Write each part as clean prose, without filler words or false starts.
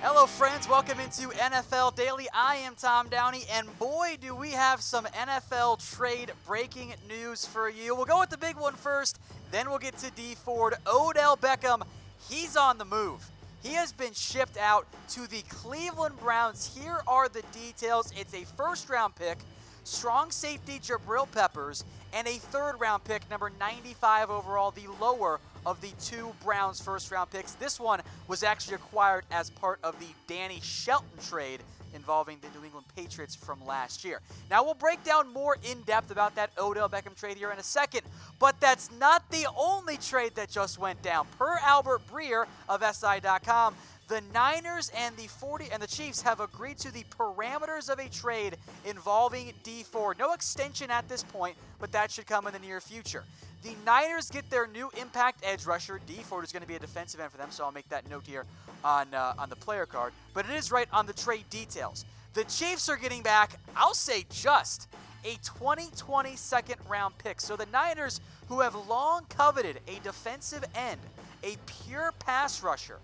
Hello friends, welcome into NFL Daily. I am Tom Downey, and boy do we have some NFL trade breaking news for you. We'll go with the big one first, then we'll get to Dee Ford. Odell Beckham, he's on the move. He has been shipped out to the Cleveland Browns. Here are the details. It's a first-round pick, strong safety Jabrill Peppers, and a third-round pick, number 95 overall, the lower of the two Browns first-round picks. This one was actually acquired as part of the Danny Shelton trade involving the New England Patriots from last year. Now, we'll break down more in-depth about that Odell Beckham trade here in a second, but that's not the only trade that just went down. Per Albert Breer of SI.com, the Niners and the Chiefs have agreed to the parameters of a trade involving Dee Ford. No extension at this point, but that should come in the near future. The Niners get their new impact edge rusher. Dee Ford is going to be a defensive end for them, so I'll make that note here on the player card. But it is right on the trade details. The Chiefs are getting back, I'll say just, a 2020 second-round pick. So the Niners, who have long coveted a defensive end, a pure pass rusher,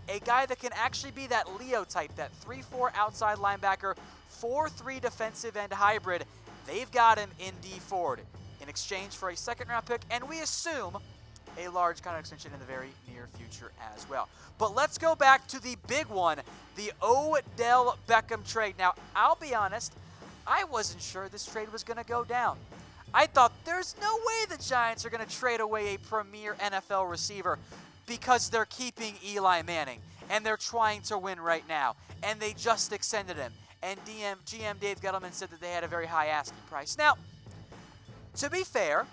a guy that can actually be that Leo type, that 3-4 outside linebacker, 4-3 defensive end hybrid, they've got him in Dee Ford in exchange for a second-round pick, and we assume a large contract extension in the very near future as well. But let's go back to the big one, the Odell Beckham trade. Now, I'll be honest, I wasn't sure this trade was going to go down. I thought there's no way the Giants are going to trade away a premier NFL receiver because they're keeping Eli Manning, and they're trying to win right now, and they just extended him. And GM Dave Gettleman said that they had a very high asking price. Now, to be fair,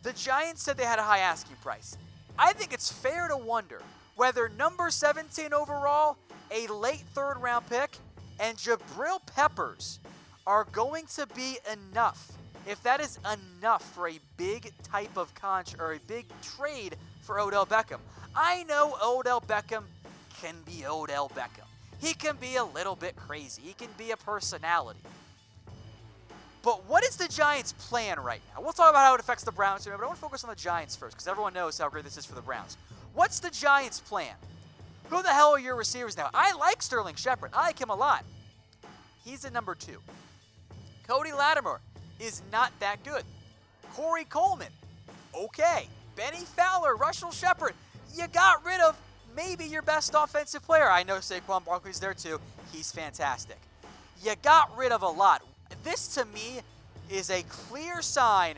the Giants said they had a high asking price. I think it's fair to wonder whether number 17 overall, a late third-round pick, and Jabrill Peppers are going to be enough. If that is enough for a big type of contract or a big trade for Odell Beckham. I know Odell Beckham can be Odell Beckham. He can be a little bit crazy. He can be a personality. But what is the Giants' plan right now? We'll talk about how it affects the Browns, but I want to focus on the Giants first because everyone knows how great this is for the Browns. What's the Giants' plan? Who the hell are your receivers now? I like Sterling Shepard. I like him a lot. He's a number 2. Cody Latimer is not that good. Corey Coleman, okay. Benny Fowler, Russell Shepard, you got rid of maybe your best offensive player. I know Saquon Barkley's there too. He's fantastic. You got rid of a lot. This, to me, is a clear sign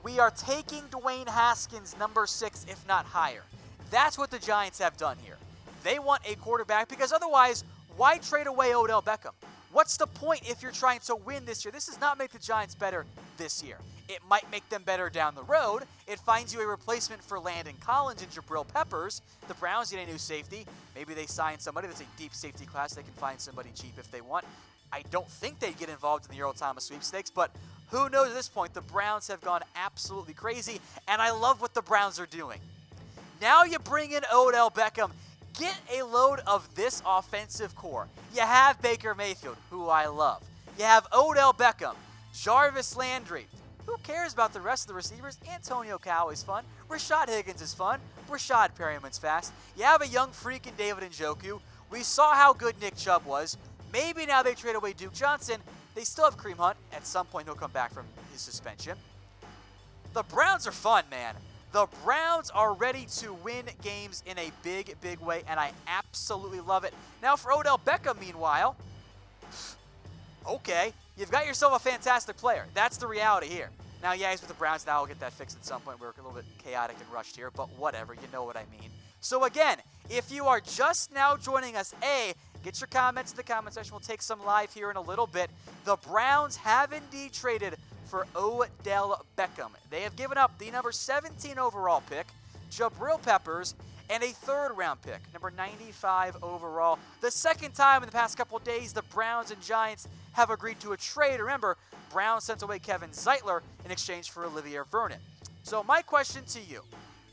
we are taking Dwayne Haskins number 6, if not higher. That's what the Giants have done here. They want a quarterback because otherwise, why trade away Odell Beckham? What's the point if you're trying to win this year? This does not make the Giants better this year. It might make them better down the road. It finds you a replacement for Landon Collins and Jabrill Peppers. The Browns need a new safety. Maybe they sign somebody that's a deep safety class. They can find somebody cheap if they want. I don't think they'd get involved in the Earl Thomas sweepstakes, but who knows at this point? The Browns have gone absolutely crazy, and I love what the Browns are doing. Now you bring in Odell Beckham. Get a load of this offensive core. You have Baker Mayfield, who I love. You have Odell Beckham, Jarvis Landry. Who cares about the rest of the receivers? Antonio Callaway's is fun. Rashad Higgins is fun. Rashad Perriman's fast. You have a young freak in David Njoku. We saw how good Nick Chubb was. Maybe now they trade away Duke Johnson. They still have Kareem Hunt. At some point, he'll come back from his suspension. The Browns are fun, man. The Browns are ready to win games in a big, big way, and I absolutely love it. Now for Odell Beckham, meanwhile, okay, you've got yourself a fantastic player. That's the reality here. Now, yeah, he's with the Browns now. We'll get that fixed at some point. We're a little bit chaotic and rushed here, but whatever. You know what I mean. So again, if you are just now joining us, get your comments in the comment section. We'll take some live here in a little bit. The Browns have indeed traded for Odell Beckham. They have given up the number 17 overall pick, Jabrill Peppers, and a third-round pick, number 95 overall. The second time in the past couple of days, the Browns and Giants have agreed to a trade. Remember, Browns sent away Kevin Zeitler in exchange for Olivier Vernon. So my question to you,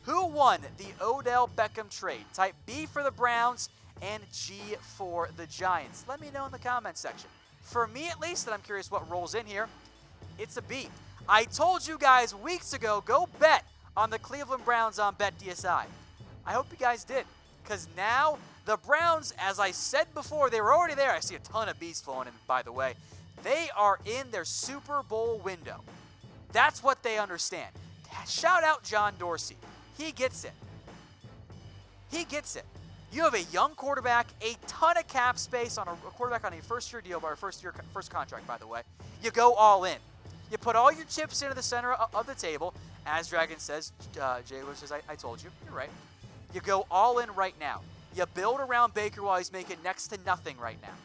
who won the Odell Beckham trade? Type B for the Browns and G for the Giants. Let me know in the comment section. For me, at least, and I'm curious what rolls in here, it's a B. I told you guys weeks ago, go bet on the Cleveland Browns on BetDSI. I hope you guys did, because now The Browns, as I said before, they were already there. I see a ton of bees flowing in, by the way. They are in their Super Bowl window. That's what they understand. Shout out John Dorsey. He gets it. He gets it. You have a young quarterback, a ton of cap space on a quarterback on a first-year deal, or first contract, by the way. You go all in. You put all your chips into the center of the table. As Dragon says, Jay Lewis says, I told you. You're right. You go all in right now. You build around Baker while he's making next to nothing right now.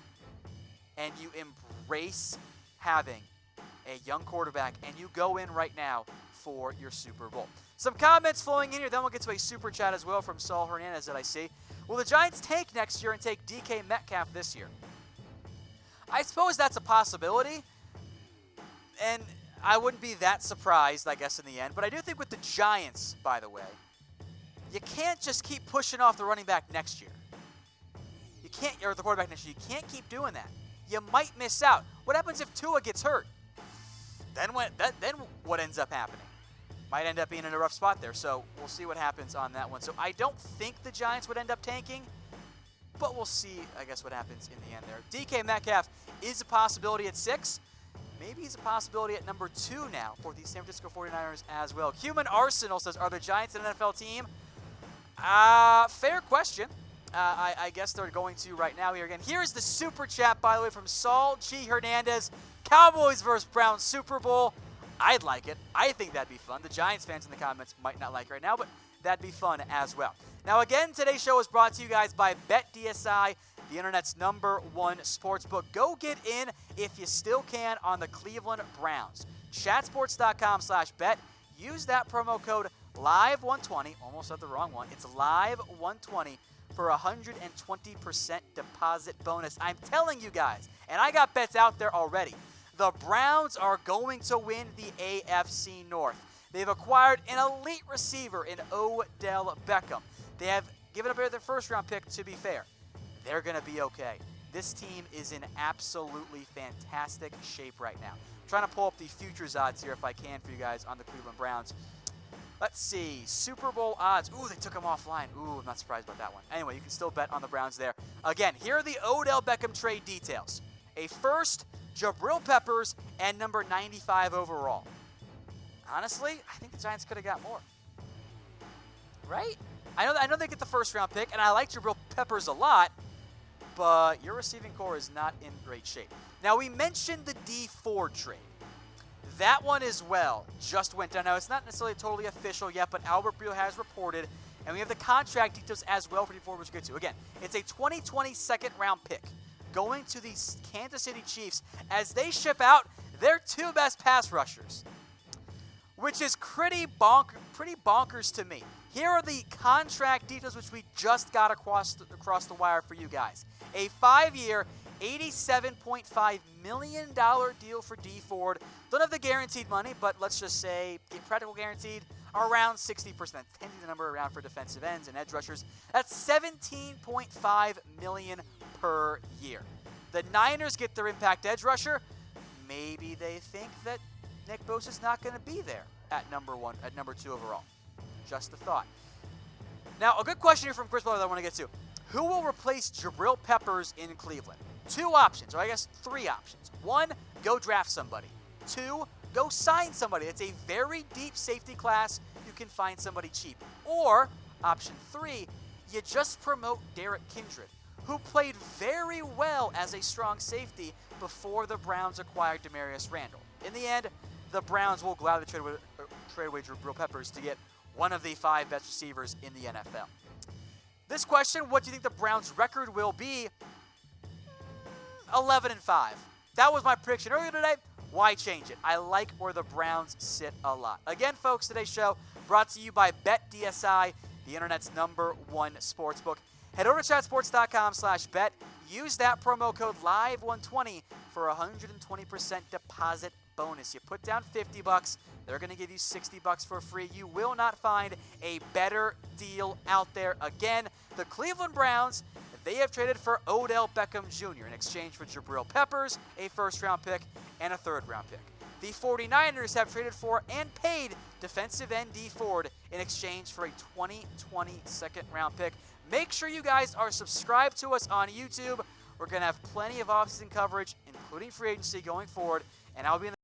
And you embrace having a young quarterback, and you go in right now for your Super Bowl. Some comments flowing in here, then we'll get to a super chat as well from Saul Hernandez that I see. Will the Giants tank next year and take DK Metcalf this year? I suppose that's a possibility, and I wouldn't be that surprised, I guess, in the end. But I do think with the Giants, by the way, you can't just keep pushing off the running back next year. You can't, or the quarterback next year. You can't keep doing that. You might miss out. What happens if Tua gets hurt? Then what ends up happening? Might end up being in a rough spot there. So we'll see what happens on that one. So I don't think the Giants would end up tanking, but we'll see, I guess, what happens in the end there. DK Metcalf is a possibility at 6. Maybe he's a possibility at number 2 now for the San Francisco 49ers as well. Human Arsenal says, are the Giants an NFL team? Fair question. I guess they're going to right now here again. Here's the super chat, by the way, from Saul G. Hernandez. Cowboys versus Browns Super Bowl. I'd like it. I think that'd be fun. The Giants fans in the comments might not like it right now, but that'd be fun as well. Now, again, today's show is brought to you guys by BetDSI, the internet's #1 sportsbook. Go get in if you still can on the Cleveland Browns. Chatsports.com/bet. Use that promo code LIVE120. Almost said the wrong one. It's LIVE120 for a 120% deposit bonus. I'm telling you guys, and I got bets out there already. The Browns are going to win the AFC North. They've acquired an elite receiver in Odell Beckham. They have given up their first-round pick, to be fair. They're going to be okay. This team is in absolutely fantastic shape right now. I'm trying to pull up the futures odds here if I can for you guys on the Cleveland Browns. Let's see. Super Bowl odds. Ooh, they took them offline. Ooh, I'm not surprised about that one. Anyway, you can still bet on the Browns there. Again, here are the Odell Beckham trade details. A first, Jabrill Peppers, and number 95 overall. Honestly, I think the Giants could have got more. Right? I know they get the first-round pick, and I like Jabrill Peppers a lot, but your receiving core is not in great shape. Now, we mentioned the Dee Ford trade. That one as well just went down. Now, it's not necessarily totally official yet, but Albert Breer has reported, and we have the contract details as well for Dee Ford, which we'll get to. Again, it's a 2020 second-round pick going to the Kansas City Chiefs as they ship out their 2 best pass rushers, which is pretty bonkers to me. Here are the contract details, which we just got across the wire for you guys. A 5-year, $87.5 million deal for Dee Ford. Don't have the guaranteed money, but let's just say practical guaranteed around 60%. Tends the number around for defensive ends and edge rushers. That's $17.5 million per year. The Niners get their impact edge rusher. Maybe they think that Nick Bosa's not going to be there at number 2 overall. Just a thought. Now, a good question here from Chris Butler that I want to get to. Who will replace Jabrill Peppers in Cleveland? 2 options, or I guess 3 options. 1, go draft somebody. 2, go sign somebody. It's a very deep safety class. You can find somebody cheap. Or, option 3, you just promote Derek Kindred, who played very well as a strong safety before the Browns acquired Demarius Randall. In the end, the Browns will gladly trade away Jabrill Peppers to get one of the 5 best receivers in the NFL. This question, what do you think the Browns' record will be? 11-5. That was my prediction earlier today. Why change it? I like where the Browns sit a lot. Again, folks, today's show brought to you by BetDSI, the internet's #1 sportsbook. Head over to chatsports.com/bet. Use that promo code LIVE120 for a 120% deposit bonus. You put down $50, they're going to give you $60 for free. You will not find a better deal out there. Again, the Cleveland Browns, they have traded for Odell Beckham Jr. in exchange for Jabrill Peppers, a first-round pick, and a third-round pick. the 49ers have traded for and paid defensive end Dee Ford in exchange for a 2020 second-round pick. Make sure you guys are subscribed to us on YouTube. We're going to have plenty of offseason coverage, including free agency going forward, and I'll be in the